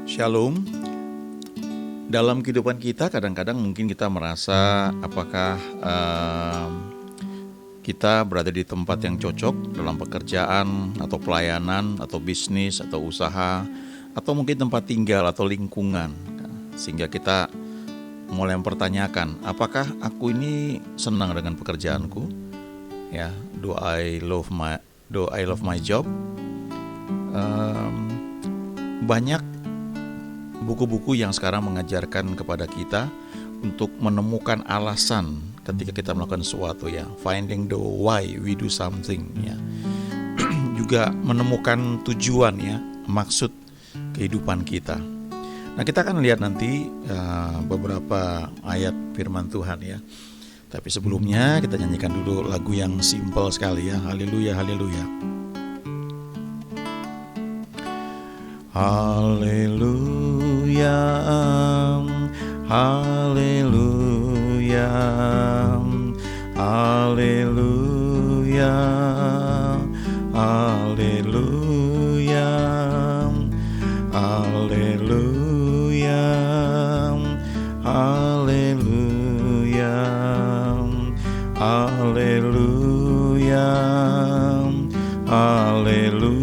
Shalom. Dalam kehidupan kita kadang-kadang mungkin kita merasa apakah kita berada di tempat yang cocok dalam pekerjaan atau pelayanan atau bisnis atau usaha atau mungkin tempat tinggal atau lingkungan, sehingga kita mulai mempertanyakan, apakah aku ini senang dengan pekerjaanku? Ya, do I love my job? Banyak buku-buku yang sekarang mengajarkan kepada kita untuk menemukan alasan ketika kita melakukan sesuatu, ya, finding the why we do something, ya. Juga menemukan tujuan, ya, maksud kehidupan kita. Nah, kita akan lihat nanti beberapa ayat firman Tuhan, ya. Tapi sebelumnya kita nyanyikan dulu lagu yang simple sekali, ya. Haleluya, haleluya. Haleluya, haleluya, haleluya, haleluya, haleluya, haleluya, haleluya, haleluya.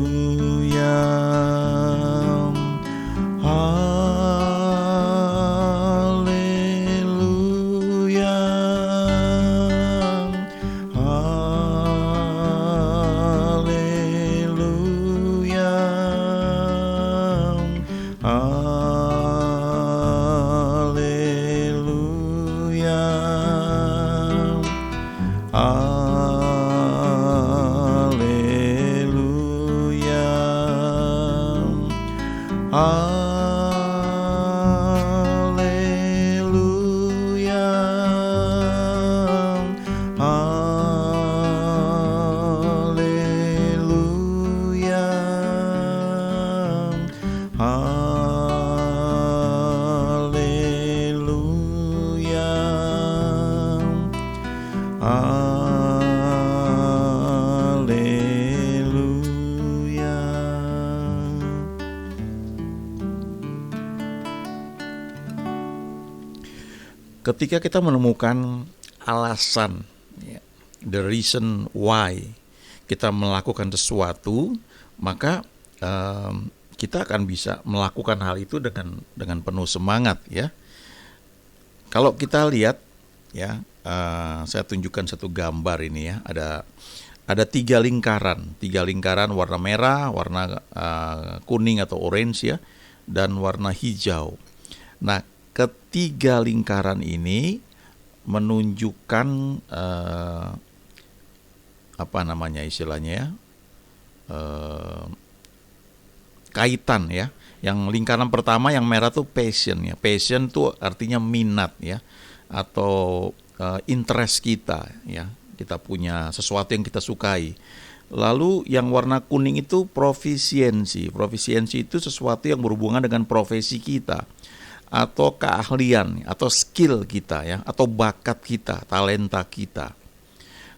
Ketika kita menemukan alasan, ya, the reason why kita melakukan sesuatu, maka kita akan bisa melakukan hal itu dengan penuh semangat, ya. Kalau kita lihat, ya, saya tunjukkan satu gambar ini, ya. Ada tiga lingkaran warna merah, warna kuning atau orange, ya, dan warna hijau. Nah, ketiga lingkaran ini menunjukkan kaitan, ya. Yang lingkaran pertama yang merah tuh passion, ya. Passion tuh artinya minat, ya, atau interest kita, ya. Kita punya sesuatu yang kita sukai. Lalu yang warna kuning itu profisiensi. Profisiensi itu sesuatu yang berhubungan dengan profesi kita, atau keahlian, atau skill kita, ya, atau bakat kita, talenta kita.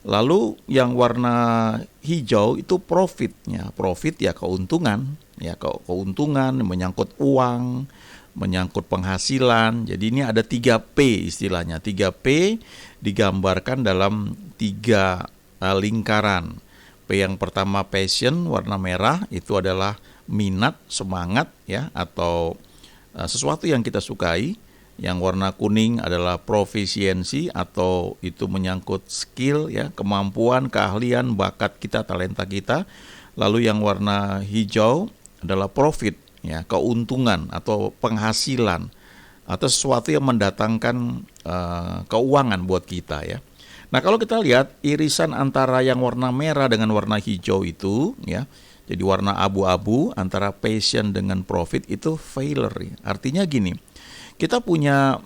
Lalu yang warna hijau itu profitnya. Profit, ya, keuntungan, ya, keuntungan menyangkut uang, menyangkut penghasilan. Jadi ini ada 3P istilahnya. 3P digambarkan dalam 3 lingkaran. P yang pertama passion, warna merah, itu adalah minat, semangat, ya, atau sesuatu yang kita sukai. Yang warna kuning adalah profisiensi, atau itu menyangkut skill, ya, kemampuan, keahlian, bakat kita, talenta kita. Lalu yang warna hijau adalah profit, ya, keuntungan atau penghasilan, atau sesuatu yang mendatangkan keuangan buat kita, ya. Nah, kalau kita lihat irisan antara yang warna merah dengan warna hijau itu, ya, jadi warna abu-abu antara passion dengan profit itu failure. Artinya gini, kita punya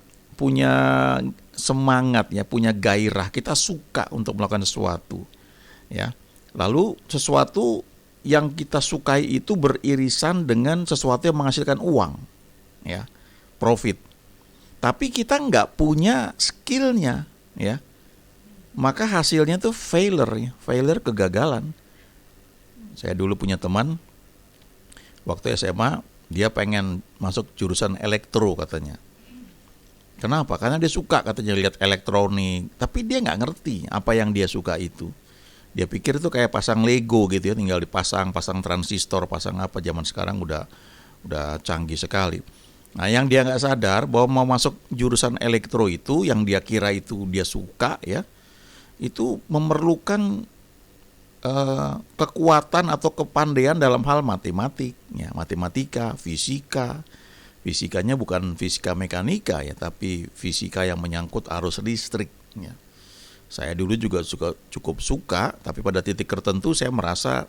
semangat, ya, punya gairah, kita suka untuk melakukan sesuatu, ya. Lalu sesuatu yang kita sukai itu beririsan dengan sesuatu yang menghasilkan uang, ya, profit. Tapi kita nggak punya skillnya, ya, maka hasilnya tuh failure, ya, failure, kegagalan. Saya dulu punya teman waktu SMA, Dia pengen masuk jurusan elektro katanya. Kenapa? Karena dia suka katanya lihat elektronik, tapi dia nggak ngerti apa yang dia suka itu. Dia pikir itu kayak pasang Lego gitu ya, tinggal dipasang, pasang transistor, pasang apa. Zaman sekarang udah canggih sekali. Nah, yang dia nggak sadar bahwa mau masuk jurusan elektro itu, yang dia kira itu dia suka ya, itu memerlukan kekuatan atau kepandaian dalam hal matematik, ya, matematika, fisika. Fisikanya bukan fisika mekanika ya, tapi fisika yang menyangkut arus listrik. Ya. Saya dulu juga cukup suka, tapi pada titik tertentu saya merasa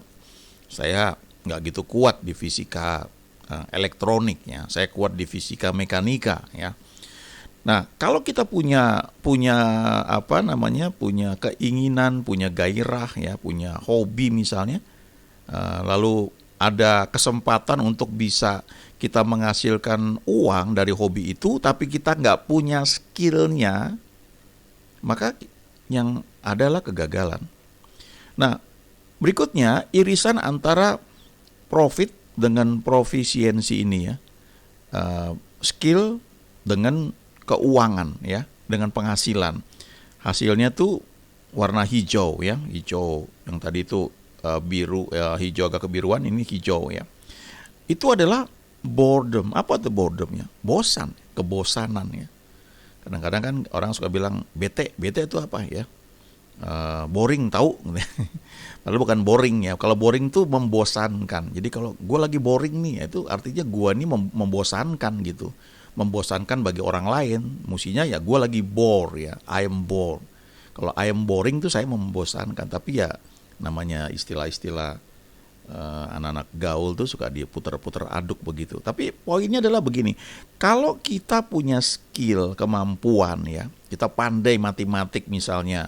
saya nggak gitu kuat di fisika elektronik ya. Saya kuat di fisika mekanika ya. Nah, kalau kita punya punya keinginan, punya gairah ya, punya hobi misalnya, lalu ada kesempatan untuk bisa kita menghasilkan uang dari hobi itu, tapi kita nggak punya skillnya, maka yang adalah kegagalan. Nah, berikutnya irisan antara profit dengan profisiensi ini ya, skill dengan keuangan ya, dengan penghasilan. Hasilnya tuh warna hijau ya, hijau yang tadi itu biru, hijau agak kebiruan, ini hijau ya. Itu adalah boredom. Apa tuh boredomnya? Bosan, kebosanan ya. Kadang-kadang kan orang suka bilang bete itu apa ya? Boring tahu. Padahal bukan boring ya. Kalau boring tuh membosankan. Jadi kalau gue lagi boring nih, itu artinya gue nih membosankan gitu. Membosankan bagi orang lain. Mestinya ya gue lagi bore ya. I am bored. Kalau I am boring tuh saya membosankan. Tapi ya namanya istilah-istilah anak-anak gaul tuh suka dia puter-puter aduk begitu. Tapi poinnya adalah begini, kalau kita punya skill, kemampuan ya, kita pandai matematik misalnya,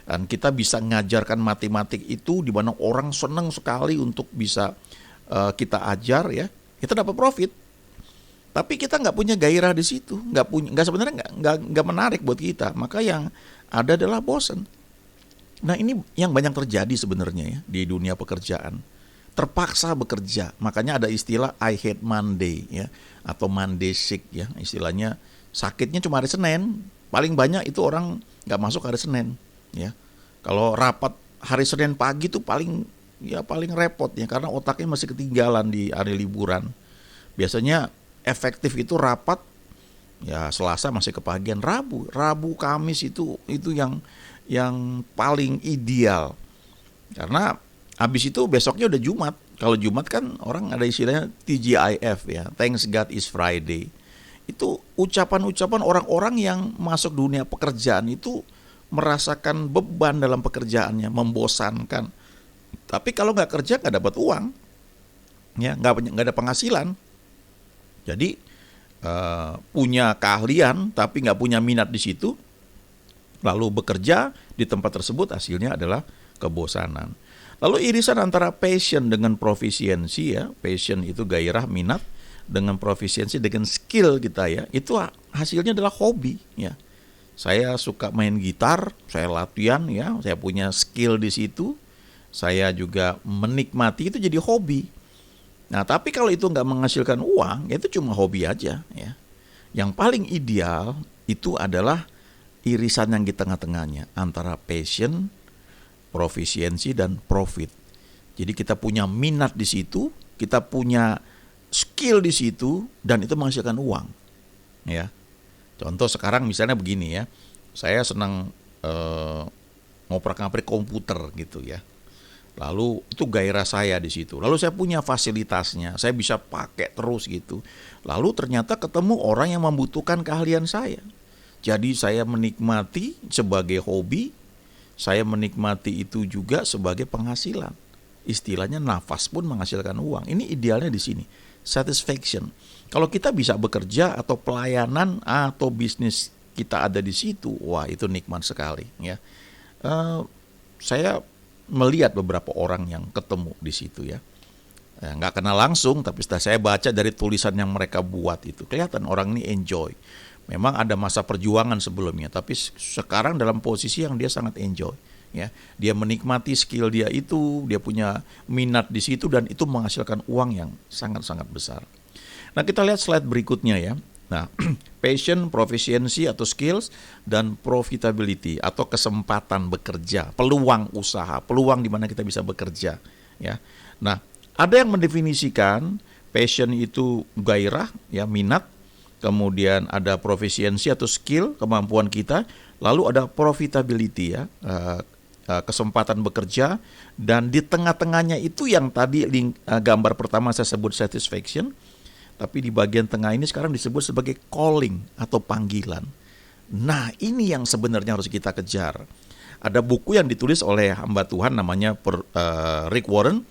dan kita bisa ngajarkan matematik itu di mana orang senang sekali untuk bisa kita ajar ya, kita dapat profit. Tapi kita nggak punya gairah di situ, sebenarnya nggak menarik buat kita, maka yang ada adalah bosan. Nah, ini yang banyak terjadi sebenarnya ya di dunia pekerjaan. Terpaksa bekerja, makanya ada istilah I hate Monday ya, atau Monday sick ya, istilahnya sakitnya cuma hari Senin. Paling banyak itu orang nggak masuk hari Senin ya. Kalau rapat hari Senin pagi tuh paling repot ya, karena otaknya masih ketinggalan di hari liburan. Biasanya efektif itu rapat ya Selasa masih kepagian, Rabu, Kamis itu yang paling ideal. Karena habis itu besoknya udah Jumat. Kalau Jumat kan orang ada istilahnya TGIF ya, Thanks God is Friday. Itu ucapan-ucapan orang-orang yang masuk dunia pekerjaan itu merasakan beban dalam pekerjaannya, membosankan. Tapi kalau nggak kerja nggak dapat uang, ya nggak ada penghasilan. Jadi punya keahlian tapi nggak punya minat di situ, lalu bekerja di tempat tersebut hasilnya adalah kebosanan. Lalu irisan antara passion dengan profisiensi ya, passion itu gairah, minat, dengan profisiensi dengan skill kita ya, itu hasilnya adalah hobi ya. Saya suka main gitar, saya latihan ya, saya punya skill di situ, saya juga menikmati, itu jadi hobi. Nah, tapi kalau itu nggak menghasilkan uang, itu cuma hobi aja ya. Yang paling ideal itu adalah irisan yang di tengah-tengahnya antara passion, profisiensi dan profit. Jadi kita punya minat di situ, kita punya skill di situ, dan itu menghasilkan uang. Ya. Contoh sekarang misalnya begini ya, saya senang ngoprak-ngaprik komputer gitu ya. Lalu itu gairah saya di situ. Lalu saya punya fasilitasnya, saya bisa pakai terus gitu. Lalu ternyata ketemu orang yang membutuhkan keahlian saya. Jadi saya menikmati sebagai hobi, saya menikmati itu juga sebagai penghasilan. Istilahnya nafas pun menghasilkan uang. Ini idealnya di sini, satisfaction. Kalau kita bisa bekerja atau pelayanan atau bisnis kita ada di situ, wah itu nikmat sekali ya. Saya melihat beberapa orang yang ketemu di situ ya. Nggak kenal langsung, tapi setelah saya baca dari tulisan yang mereka buat itu, kelihatan orang ini enjoy. Memang ada masa perjuangan sebelumnya, tapi sekarang dalam posisi yang dia sangat enjoy. Ya, dia menikmati skill dia itu, dia punya minat di situ, dan itu menghasilkan uang yang sangat-sangat besar. Nah, kita lihat slide berikutnya ya. Nah, passion, proficiency atau skills, dan profitability atau kesempatan bekerja, peluang usaha, peluang di mana kita bisa bekerja ya. Nah, ada yang mendefinisikan passion itu gairah ya, minat, kemudian ada proficiency atau skill, kemampuan kita, lalu ada profitability ya, kesempatan bekerja, dan di tengah-tengahnya itu yang tadi gambar pertama saya sebut satisfaction. Tapi di bagian tengah ini sekarang disebut sebagai calling atau panggilan. Nah, ini yang sebenarnya harus kita kejar. Ada buku yang ditulis oleh hamba Tuhan namanya Rick Warren,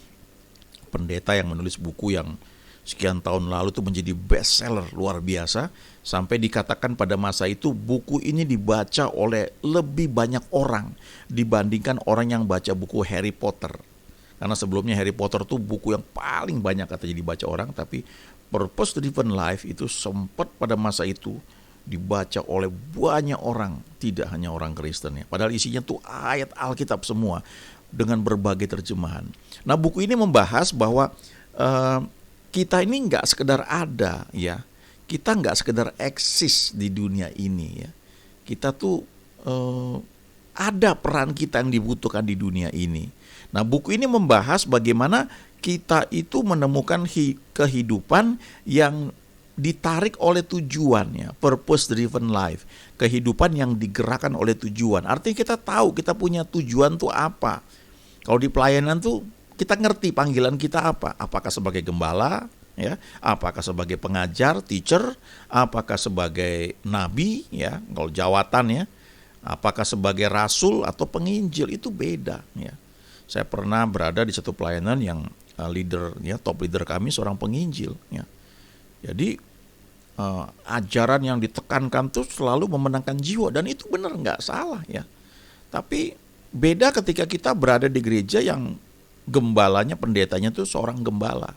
pendeta yang menulis buku yang sekian tahun lalu itu menjadi bestseller luar biasa. Sampai dikatakan pada masa itu buku ini dibaca oleh lebih banyak orang dibandingkan orang yang baca buku Harry Potter. Karena sebelumnya Harry Potter tuh buku yang paling banyak katanya dibaca orang, tapi Purpose Driven Life itu sempat pada masa itu dibaca oleh banyak orang, tidak hanya orang Kristen ya. Padahal isinya tuh ayat Alkitab semua dengan berbagai terjemahan. Nah, buku ini membahas bahwa kita ini nggak sekedar ada ya, kita nggak sekedar eksis di dunia ini ya. Kita tuh ada peran kita yang dibutuhkan di dunia ini. Nah, buku ini membahas bagaimana kita itu menemukan kehidupan yang ditarik oleh tujuannya, purpose driven life, kehidupan yang digerakkan oleh tujuan. Artinya kita tahu kita punya tujuan tuh apa. Kalau di pelayanan tuh kita ngerti panggilan kita apa. Apakah sebagai gembala, ya, apakah sebagai pengajar, teacher, apakah sebagai nabi, ya, kalau jawatan ya, apakah sebagai rasul atau penginjil, itu beda ya. Saya pernah berada di satu pelayanan yang leader ya, top leader kami seorang penginjil ya. Jadi ajaran yang ditekankan tuh selalu memenangkan jiwa, dan itu benar, nggak salah ya. Tapi beda ketika kita berada di gereja yang gembalanya, pendetanya tuh seorang gembala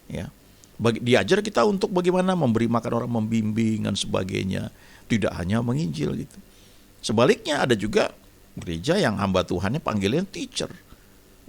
ya. Diajar kita untuk bagaimana memberi makan orang, membimbing dan sebagainya, tidak hanya menginjil gitu. Sebaliknya ada juga gereja yang hamba Tuhannya panggilnya teacher.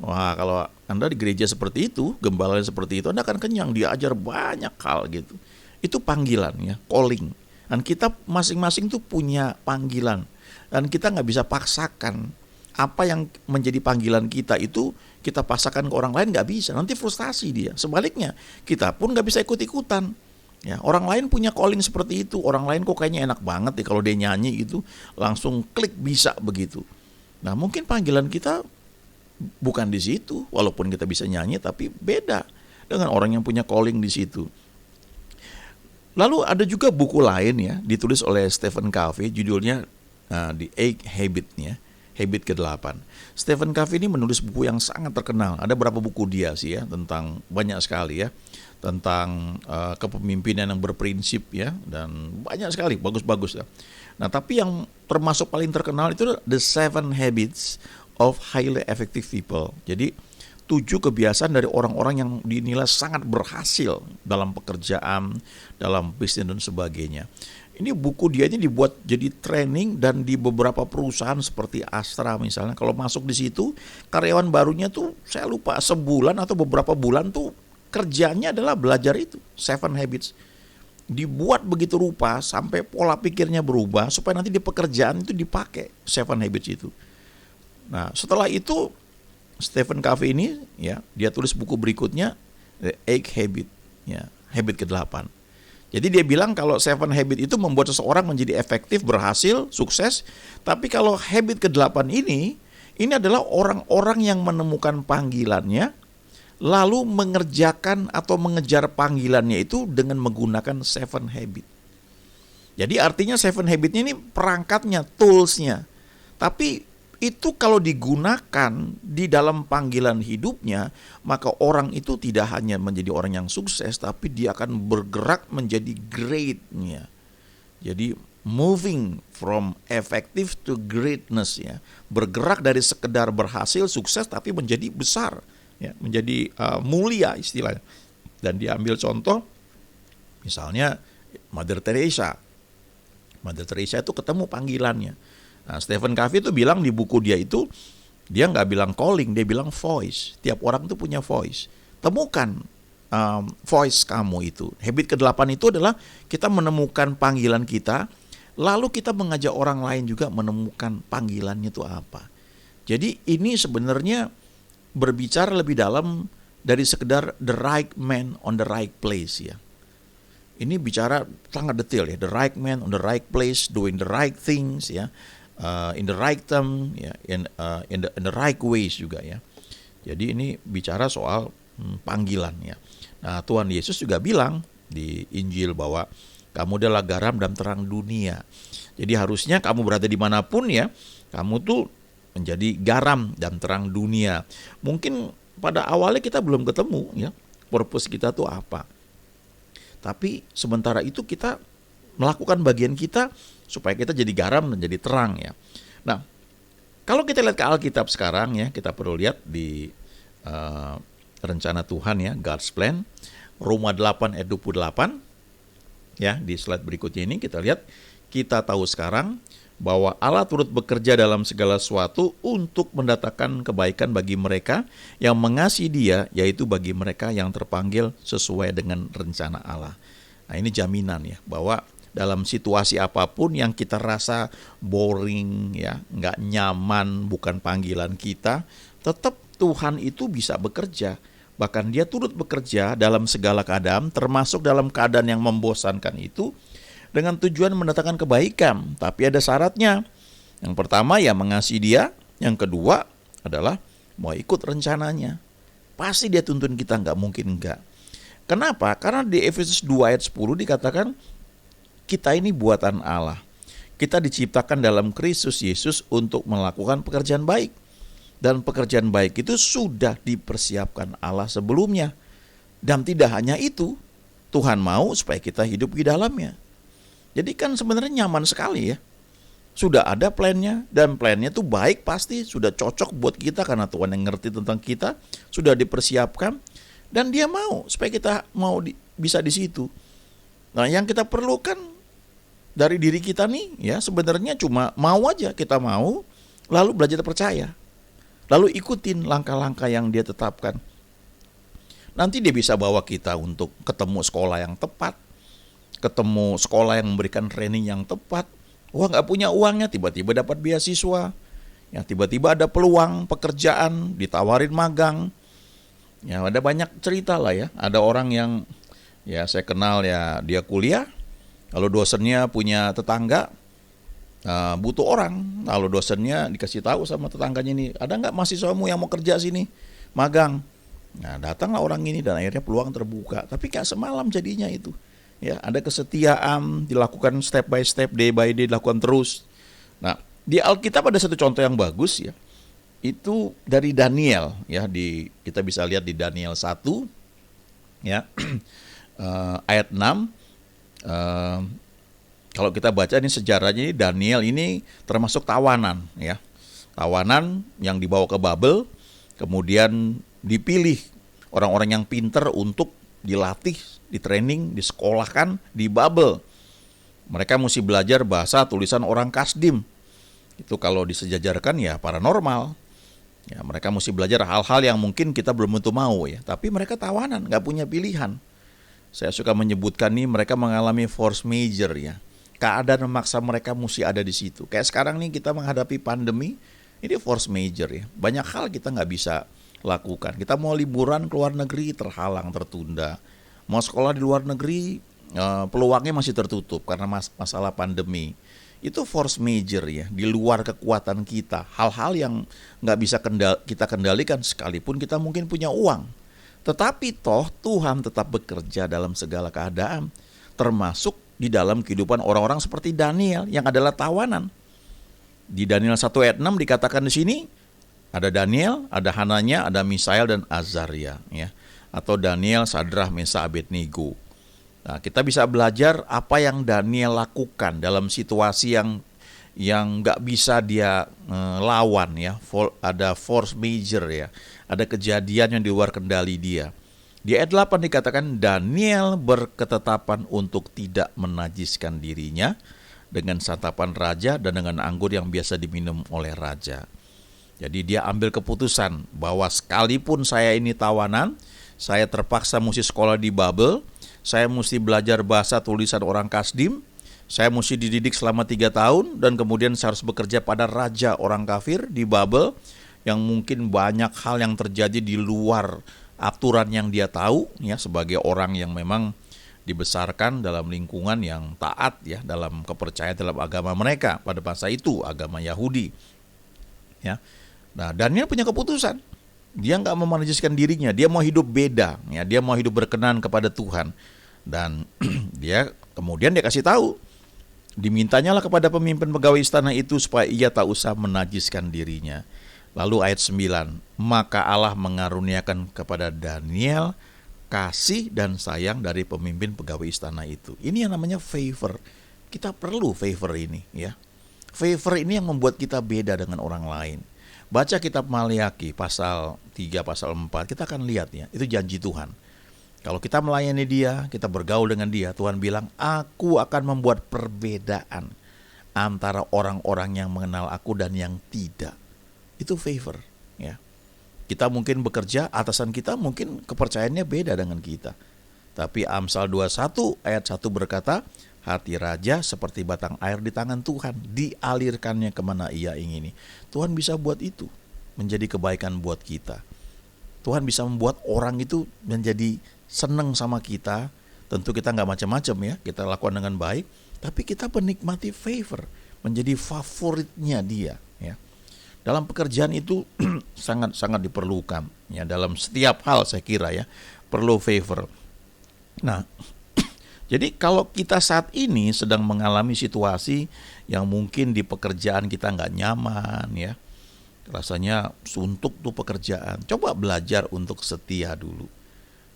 Wah, kalau Anda di gereja seperti itu, gembalanya seperti itu, Anda akan kenyang, diajar banyak hal gitu. Itu panggilan ya, calling. Dan kita masing-masing tuh punya panggilan. Dan kita nggak bisa paksakan apa yang menjadi panggilan kita itu kita paksakan ke orang lain, nggak bisa. Nanti frustasi dia. Sebaliknya, kita pun nggak bisa ikut-ikutan. Ya, orang lain punya calling seperti itu. Orang lain kok kayaknya enak banget ya kalau dia nyanyi gitu, langsung klik bisa begitu. Nah, mungkin panggilan kita bukan di situ, walaupun kita bisa nyanyi, tapi beda dengan orang yang punya calling di situ. Lalu ada juga buku lain ya, ditulis oleh Stephen Covey, judulnya The 8 Habit ya, Habit ke-8. Stephen Covey ini menulis buku yang sangat terkenal. Ada berapa buku dia sih ya, tentang banyak sekali ya, tentang kepemimpinan yang berprinsip ya, dan banyak sekali, bagus-bagus ya. Nah, tapi yang termasuk paling terkenal itu The 7 Habits of Highly Effective People. Jadi 7 kebiasaan dari orang-orang yang dinilai sangat berhasil dalam pekerjaan, dalam bisnis dan sebagainya. Ini buku dia ini dibuat jadi training, dan di beberapa perusahaan seperti Astra misalnya, kalau masuk di situ karyawan barunya tuh saya lupa sebulan atau beberapa bulan tuh kerjanya adalah belajar itu 7 Habits. Dibuat begitu rupa sampai pola pikirnya berubah supaya nanti di pekerjaan itu dipakai 7 Habits itu. Nah, setelah itu Stephen Covey ini ya, dia tulis buku berikutnya The 8 Habit ya, habit ke-8. Jadi dia bilang kalau 7 Habit itu membuat seseorang menjadi efektif, berhasil, sukses. Tapi kalau habit ke-8 ini adalah orang-orang yang menemukan panggilannya lalu mengerjakan atau mengejar panggilannya itu dengan menggunakan 7 Habit. Jadi artinya 7 Habitnya ini perangkatnya, toolsnya. Tapi itu kalau digunakan di dalam panggilan hidupnya, maka orang itu tidak hanya menjadi orang yang sukses, tapi dia akan bergerak menjadi greatnya. Jadi moving from effective to greatness ya, bergerak dari sekedar berhasil, sukses, tapi menjadi besar ya, menjadi mulia istilahnya. Dan dia ambil contoh misalnya Mother Teresa. Mother Teresa itu ketemu panggilannya. Nah, Stephen Covey itu bilang di buku dia itu, dia nggak bilang calling, dia bilang voice. Tiap orang tuh punya voice. Temukan voice kamu itu. Habit ke-8 itu adalah kita menemukan panggilan kita, lalu kita mengajak orang lain juga menemukan panggilannya itu apa. Jadi ini sebenarnya berbicara lebih dalam dari sekedar the right man on the right place ya. Ini bicara sangat detail ya, the right man on the right place, doing the right things ya, in the right time ya, in the right ways juga ya. Jadi ini bicara soal panggilan ya. Nah, Tuhan Yesus juga bilang di Injil bahwa kamu adalah garam dan terang dunia. Jadi harusnya kamu berada dimanapun ya, kamu tuh menjadi garam dan terang dunia. Mungkin pada awalnya kita belum ketemu ya, purpose kita tuh apa. Tapi sementara itu kita melakukan bagian kita supaya kita jadi garam dan jadi terang ya. Nah, kalau kita lihat ke Alkitab sekarang ya, kita perlu lihat di rencana Tuhan ya, God's plan, Roma 8 ayat 28 ya, di slide berikutnya ini kita lihat, kita tahu sekarang bahwa Allah turut bekerja dalam segala sesuatu untuk mendatangkan kebaikan bagi mereka yang mengasihi Dia, yaitu bagi mereka yang terpanggil sesuai dengan rencana Allah. Nah, ini jaminan ya, bahwa dalam situasi apapun yang kita rasa boring ya, nggak nyaman, bukan panggilan kita, tetap Tuhan itu bisa bekerja. Bahkan Dia turut bekerja dalam segala keadaan, termasuk dalam keadaan yang membosankan itu, dengan tujuan mendatangkan kebaikan. Tapi ada syaratnya. Yang pertama ya mengasihi Dia, yang kedua adalah mau ikut rencananya. Pasti Dia tuntun kita, nggak mungkin enggak. Kenapa? Karena di Efesus 2 ayat 10 dikatakan, kita ini buatan Allah. Kita diciptakan dalam Kristus Yesus untuk melakukan pekerjaan baik. Dan pekerjaan baik itu sudah dipersiapkan Allah sebelumnya. Dan tidak hanya itu, Tuhan mau supaya kita hidup di dalamnya. Jadi kan sebenarnya nyaman sekali ya. Sudah ada plannya, dan plannya itu baik pasti, sudah cocok buat kita karena Tuhan yang ngerti tentang kita, sudah dipersiapkan, dan Dia mau supaya kita mau bisa di situ. Nah, yang kita perlukan dari diri kita nih ya, sebenarnya cuma mau aja, kita mau, lalu belajar percaya. Lalu ikutin langkah-langkah yang Dia tetapkan. Nanti Dia bisa bawa kita untuk ketemu sekolah yang tepat, ketemu sekolah yang memberikan training yang tepat. Wah, nggak punya uangnya, tiba-tiba dapat beasiswa. Ya, tiba-tiba ada peluang pekerjaan, ditawarin magang. Ya, ada banyak cerita lah ya. Ada orang yang ya saya kenal ya, dia kuliah, lalu dosennya punya tetangga, butuh orang, lalu dosennya dikasih tahu sama tetangganya ini, ada nggak mahasiswamu yang mau kerja sini, magang. Nah, datanglah orang ini dan akhirnya peluang terbuka. Tapi nggak semalam jadinya itu. Ya, ada kesetiaan, dilakukan step by step, day by day, dilakukan terus. Nah, di Alkitab ada satu contoh yang bagus ya. Itu dari Daniel ya, kita bisa lihat di Daniel 1 ya, ayat 6. Kalau kita baca ini sejarahnya, ini Daniel ini termasuk tawanan ya. Tawanan yang dibawa ke Babel, kemudian dipilih orang-orang yang pinter untuk dilatih, ditraining, disekolahkan di Babel. Mereka mesti belajar bahasa tulisan orang Kasdim. Itu kalau disejajarkan ya paranormal. Ya, mereka mesti belajar hal-hal yang mungkin kita belum tentu mau ya. Tapi mereka tawanan, nggak punya pilihan. Saya suka menyebutkan nih, mereka mengalami force major ya. Keadaan memaksa mereka mesti ada di situ. Kayak sekarang nih kita menghadapi pandemi, ini force major ya. Banyak hal kita nggak bisa lakukan. Kita mau liburan ke luar negeri terhalang, tertunda. Mau sekolah di luar negeri, peluangnya masih tertutup karena masalah pandemi. Itu force major ya, di luar kekuatan kita. Hal-hal yang nggak bisa kita kendalikan sekalipun kita mungkin punya uang. Tetapi toh Tuhan tetap bekerja dalam segala keadaan, termasuk di dalam kehidupan orang-orang seperti Daniel yang adalah tawanan. Di Daniel 1 ayat 6 dikatakan di sini, ada Daniel, ada Hananya, ada Misael dan Azaria ya. Atau Daniel, Sadrah, Mesah, Abednego. Nah, kita bisa belajar apa yang Daniel lakukan dalam situasi yang nggak bisa dia lawan ya. Ada force major ya. Ada kejadian yang di luar kendali dia. Di ayat 8 dikatakan Daniel berketetapan untuk tidak menajiskan dirinya dengan santapan raja dan dengan anggur yang biasa diminum oleh raja. Jadi dia ambil keputusan bahwa sekalipun saya ini tawanan, saya terpaksa mesti sekolah di Babel, saya mesti belajar bahasa tulisan orang Kasdim, saya mesti dididik selama 3 tahun, dan kemudian saya harus bekerja pada raja orang kafir di Babel, yang mungkin banyak hal yang terjadi di luar aturan yang dia tahu, ya, sebagai orang yang memang dibesarkan dalam lingkungan yang taat, ya, dalam kepercayaan dalam agama mereka pada masa itu, agama Yahudi, ya. Nah, Daniel punya keputusan. Dia nggak mau menajiskan dirinya, dia mau hidup beda, ya, dia mau hidup berkenan kepada Tuhan. Dan kemudian dia kasih tahu, dimintanya lah kepada pemimpin pegawai istana itu supaya ia tak usah menajiskan dirinya. Lalu ayat 9, maka Allah mengaruniakan kepada Daniel kasih dan sayang dari pemimpin pegawai istana itu. Ini yang namanya favor. Kita perlu favor ini, ya. Favor ini yang membuat kita beda dengan orang lain. Baca kitab Maliaki pasal 3, pasal 4, kita akan lihat, ya, itu janji Tuhan. Kalau kita melayani dia, kita bergaul dengan dia, Tuhan bilang, aku akan membuat perbedaan antara orang-orang yang mengenal aku dan yang tidak. Itu favor, ya. Kita mungkin bekerja, atasan kita mungkin kepercayaannya beda dengan kita. Tapi Amsal 21 ayat 1 berkata, hati raja seperti batang air di tangan Tuhan, dialirkannya kemana ia ingini. Tuhan bisa buat itu menjadi kebaikan buat kita. Tuhan bisa membuat orang itu menjadi senang sama kita. Tentu kita nggak macam-macam, ya, kita lakukan dengan baik, tapi kita menikmati favor, menjadi favoritnya dia, ya. Dalam pekerjaan itu sangat-sangat diperlukan, ya, dalam setiap hal saya kira, ya, perlu favor. Nah, jadi kalau kita saat ini sedang mengalami situasi yang mungkin di pekerjaan kita nggak nyaman, ya, rasanya suntuk tuh pekerjaan, coba belajar untuk setia dulu,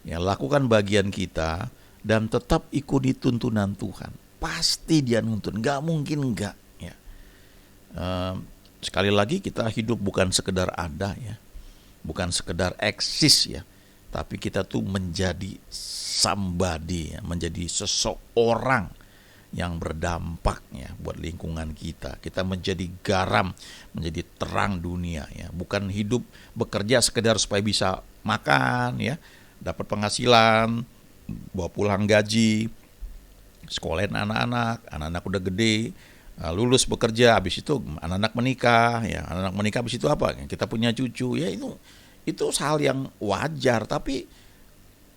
ya, lakukan bagian kita dan tetap ikuti tuntunan Tuhan. Pasti dia nuntun, nggak mungkin nggak, ya. Sekali lagi, kita hidup bukan sekedar ada, ya, bukan sekedar eksis, ya, tapi kita tuh menjadi somebody, ya, menjadi seseorang yang berdampak, ya, buat lingkungan kita. Kita menjadi garam, menjadi terang dunia, ya, bukan hidup bekerja sekedar supaya bisa makan, ya, dapat penghasilan, bawa pulang gaji, sekolahin anak-anak udah gede, lulus bekerja, habis itu anak-anak menikah, ya, anak-anak menikah habis itu apa? Kita punya cucu, ya, itu hal yang wajar, tapi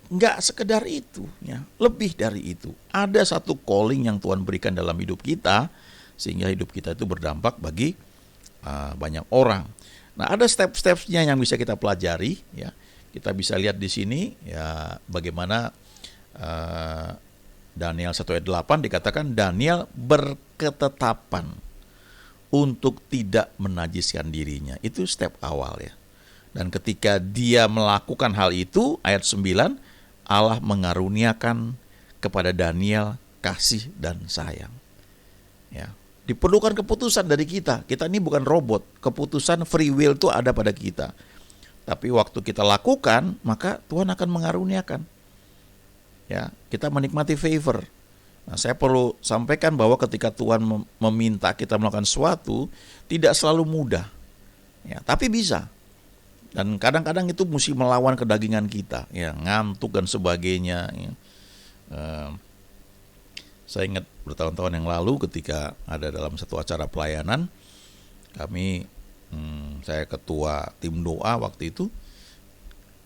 nggak sekedar itu, ya, lebih dari itu. Ada satu calling yang Tuhan berikan dalam hidup kita, sehingga hidup kita itu berdampak bagi banyak orang. Nah, ada step-stepsnya yang bisa kita pelajari, ya. Kita bisa lihat di sini, ya, bagaimana Daniel 1 ayat 8 dikatakan Daniel berketetapan untuk tidak menajiskan dirinya. Itu step awal, ya. Dan ketika dia melakukan hal itu, ayat 9, Allah mengaruniakan kepada Daniel kasih dan sayang, ya. Diperlukan keputusan dari kita. Kita ini bukan robot. Keputusan free will itu ada pada kita. Tapi waktu kita lakukan, maka Tuhan akan mengaruniakan, ya, kita menikmati favor. Nah, saya perlu sampaikan bahwa ketika Tuhan meminta kita melakukan sesuatu, tidak selalu mudah, ya, tapi bisa. Dan kadang-kadang itu mesti melawan kedagingan kita, ya, ngantuk dan sebagainya, ya. Saya ingat bertahun-tahun yang lalu ketika ada dalam satu acara pelayanan, saya ketua tim doa waktu itu,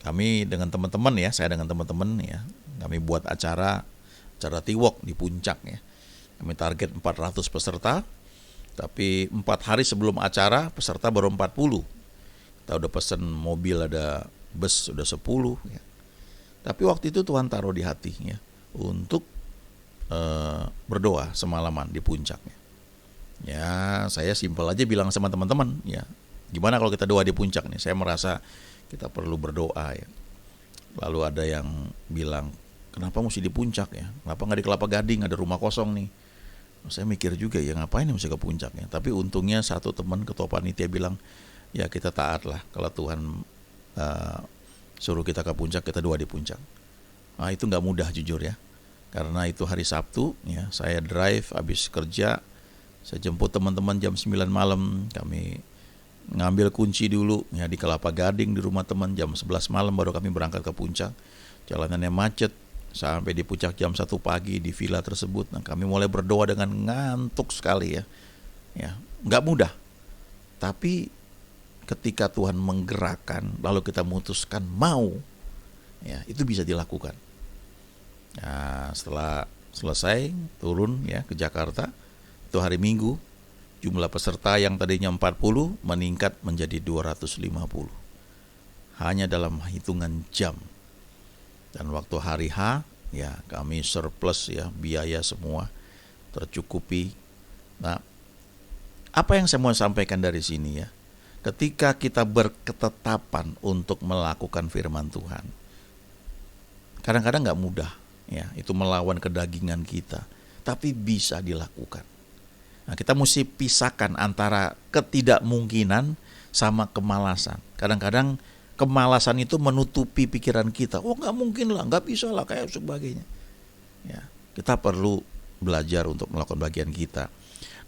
kami dengan teman-teman, ya, saya dengan teman-teman, ya, kami buat acara Tiwok di Puncak, ya. Kami target 400 peserta, tapi 4 hari sebelum acara peserta baru 40. Kita udah pesen mobil, ada bus sudah 10, ya. Tapi waktu itu Tuhan taruh di hati, ya, untuk berdoa semalaman di Puncak, ya. Ya, saya simpel aja bilang sama teman-teman, ya, gimana kalau kita doa di Puncak nih? Saya merasa kita perlu berdoa, ya. Lalu ada yang bilang, kenapa mesti di Puncak, ya? Kenapa nggak di Kelapa Gading, ada rumah kosong nih? Saya mikir juga, ya, ngapain mesti ke Puncak, ya? Tapi untungnya satu teman ketua panitia bilang, ya, kita taat lah, kalau Tuhan suruh kita ke Puncak, kita doa di Puncak. Nah, itu nggak mudah jujur, ya, karena itu hari Sabtu, ya, saya drive habis kerja, saya jemput teman-teman jam 9 malam, kami ngambil kunci dulu ya di Kelapa Gading di rumah teman, jam 11 malam baru kami berangkat ke puncak. Jalanannya macet sampai di puncak jam 1 pagi di villa tersebut. Nah, kami mulai berdoa dengan ngantuk sekali ya. Ya, nggak mudah. Tapi ketika Tuhan menggerakkan lalu kita memutuskan mau, ya itu bisa dilakukan. Nah, setelah selesai turun ya ke Jakarta, itu hari Minggu, jumlah peserta yang tadinya 40 meningkat menjadi 250. Hanya dalam hitungan jam. Dan waktu hari H, ya kami surplus ya, biaya semua tercukupi. Nah, apa yang saya mau sampaikan dari sini ya, ketika kita berketetapan untuk melakukan firman Tuhan, kadang-kadang gak mudah ya, itu melawan kedagingan kita, tapi bisa dilakukan. Nah, kita mesti pisahkan antara ketidakmungkinan sama kemalasan. Kadang-kadang kemalasan itu menutupi pikiran kita. Oh, gak mungkin lah, gak bisa lah, kayak sebagainya. Ya, kita perlu belajar untuk melakukan bagian kita.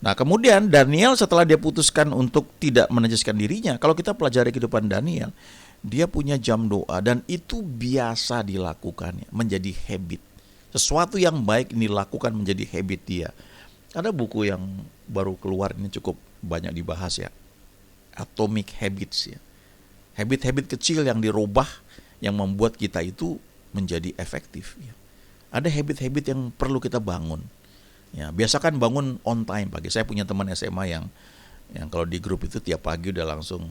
Nah, kemudian Daniel setelah dia putuskan untuk tidak menajiskan dirinya, kalau kita pelajari kehidupan Daniel, dia punya jam doa dan itu biasa dilakukannya, menjadi habit. Sesuatu yang baik ini dilakukan menjadi habit dia. Ada buku yang baru keluar ini cukup banyak dibahas ya, Atomic Habits ya. Habit-habit kecil yang dirubah yang membuat kita itu menjadi efektif ya. Ada habit-habit yang perlu kita bangun. Ya, biasakan bangun on time pagi. Saya punya teman SMA yang kalau di grup itu tiap pagi udah langsung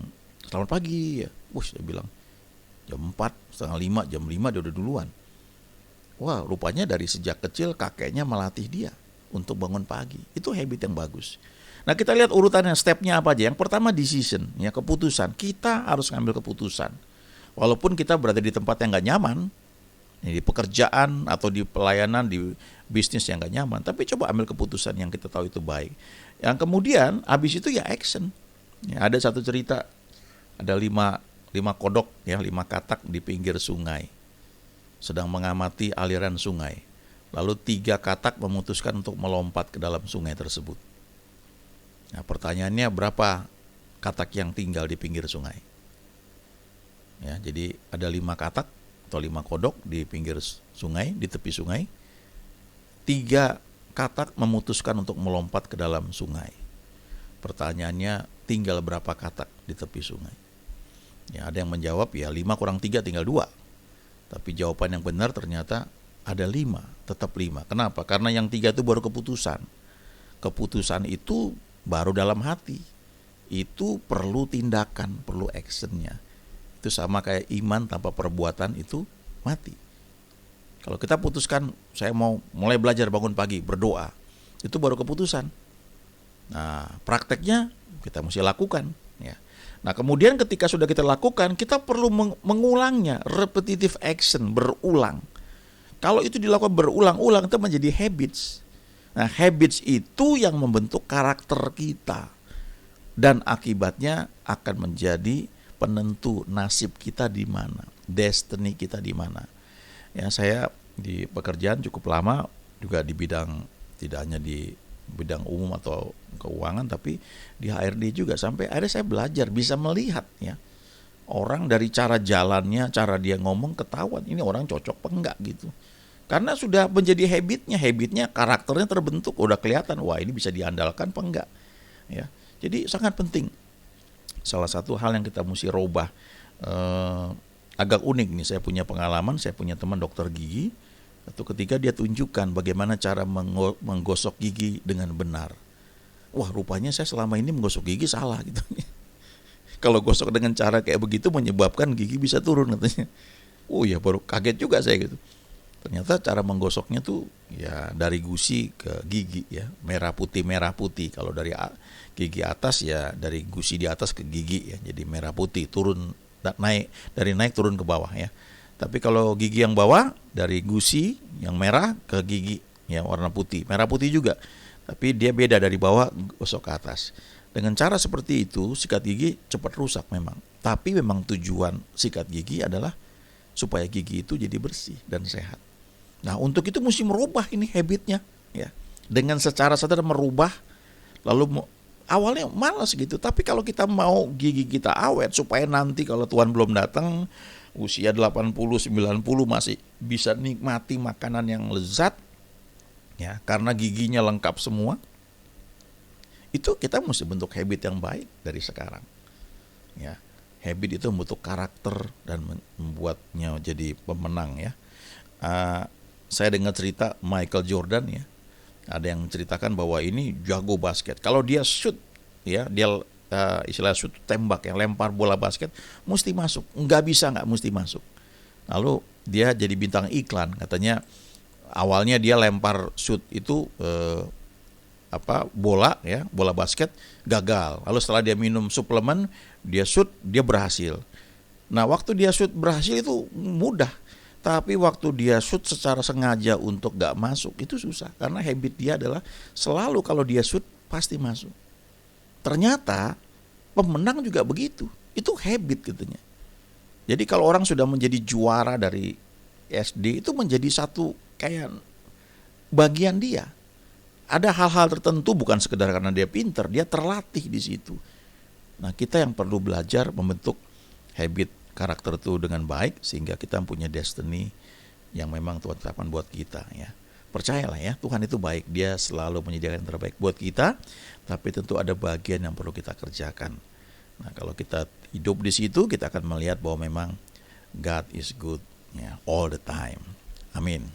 selamat pagi ya. Dia bilang jam 4, setengah 5, jam 5 dia udah duluan. Wah, rupanya dari sejak kecil kakeknya melatih dia untuk bangun pagi. Itu habit yang bagus. Nah, kita lihat urutannya, stepnya apa aja. Yang pertama decision, ya keputusan. Kita harus ngambil keputusan. Walaupun kita berada di tempat yang gak nyaman, di pekerjaan atau di pelayanan, di bisnis yang gak nyaman, tapi coba ambil keputusan yang kita tahu itu baik. Yang kemudian habis itu ya action. Ya, ada satu cerita, ada lima kodok ya, 5 katak di pinggir sungai, sedang mengamati aliran sungai. Lalu 3 katak memutuskan untuk melompat ke dalam sungai tersebut. Nah, pertanyaannya berapa katak yang tinggal di pinggir sungai? Ya, jadi ada 5 katak atau 5 kodok di pinggir sungai, di tepi sungai. 3 katak memutuskan untuk melompat ke dalam sungai. Pertanyaannya, tinggal berapa katak di tepi sungai? Ya, ada yang menjawab ya 5 kurang 3 tinggal 2. Tapi jawaban yang benar ternyata ada 5, tetap 5. Kenapa? Karena yang 3 itu baru keputusan. Keputusan itu baru dalam hati. Itu perlu tindakan, perlu actionnya. Itu sama kayak iman tanpa perbuatan itu mati. Kalau kita putuskan saya mau mulai belajar bangun pagi, berdoa, itu baru keputusan. Nah, prakteknya kita mesti lakukan ya. Nah, kemudian ketika sudah kita lakukan, kita perlu mengulangnya, repetitive action, berulang. Kalau itu dilakukan berulang-ulang, itu menjadi habits. Nah, habits itu yang membentuk karakter kita. Dan akibatnya akan menjadi penentu nasib kita di mana, destiny kita di mana. Ya, saya di pekerjaan cukup lama juga di bidang, tidak hanya di bidang umum atau keuangan, tapi di HRD juga. Sampai akhirnya saya belajar bisa melihat ya orang dari cara jalannya, cara dia ngomong, ketahuan ini orang cocok apa enggak gitu. Karena sudah menjadi habitnya, karakternya terbentuk, udah kelihatan, wah ini bisa diandalkan apa enggak. Ya, jadi sangat penting. Salah satu hal yang kita mesti robah, agak unik nih, saya punya pengalaman, saya punya teman dokter gigi, atau ketika dia tunjukkan bagaimana cara menggosok gigi dengan benar. Wah, rupanya saya selama ini menggosok gigi salah gitu. Kalau gosok dengan cara kayak begitu menyebabkan gigi bisa turun katanya. Oh ya, baru kaget juga saya gitu. Ternyata cara menggosoknya tuh ya dari gusi ke gigi ya, merah putih. Kalau dari gigi atas ya dari gusi di atas ke gigi ya, jadi merah putih, turun naik, dari naik turun ke bawah ya. Tapi kalau gigi yang bawah dari gusi yang merah ke gigi ya warna putih, merah putih juga. Tapi dia beda dari bawah gosok ke atas. Dengan cara seperti itu sikat gigi cepat rusak memang. Tapi memang tujuan sikat gigi adalah supaya gigi itu jadi bersih dan sehat. Nah, untuk itu mesti merubah ini habitnya ya. Dengan secara sadar merubah, lalu awalnya malas gitu. Tapi kalau kita mau gigi kita awet supaya nanti kalau Tuhan belum datang, usia 80, 90 masih bisa nikmati makanan yang lezat, ya, karena giginya lengkap semua. Itu kita mesti bentuk habit yang baik dari sekarang. Ya, habit itu membentuk karakter dan membuatnya jadi pemenang, ya. Saya dengar cerita Michael Jordan, ya. Ada yang menceritakan bahwa ini jago basket. Kalau dia shoot, ya, dia istilah shoot, tembak, yang lempar bola basket, mesti masuk. Nggak mesti masuk. Lalu dia jadi bintang iklan. Katanya awalnya dia lempar shoot itu bola, ya, bola basket gagal. Lalu setelah dia minum suplemen, dia shoot, dia berhasil. Nah, waktu dia shoot berhasil itu mudah. Tapi waktu dia shoot secara sengaja untuk gak masuk, itu susah. Karena habit dia adalah selalu kalau dia shoot pasti masuk. Ternyata pemenang juga begitu. Itu habit katanya. Jadi kalau orang sudah menjadi juara dari SD, itu menjadi satu kayak bagian dia. Ada hal-hal tertentu, bukan sekedar karena dia pinter, dia terlatih di situ. Nah, kita yang perlu belajar membentuk habit karakter itu dengan baik, sehingga kita punya destiny yang memang Tuhan tetapkan buat kita, ya. Percayalah, ya, Tuhan itu baik, dia selalu menyediakan yang terbaik buat kita, tapi tentu ada bagian yang perlu kita kerjakan. Nah, kalau kita hidup di situ, kita akan melihat bahwa memang God is good, ya, all the time. Amin.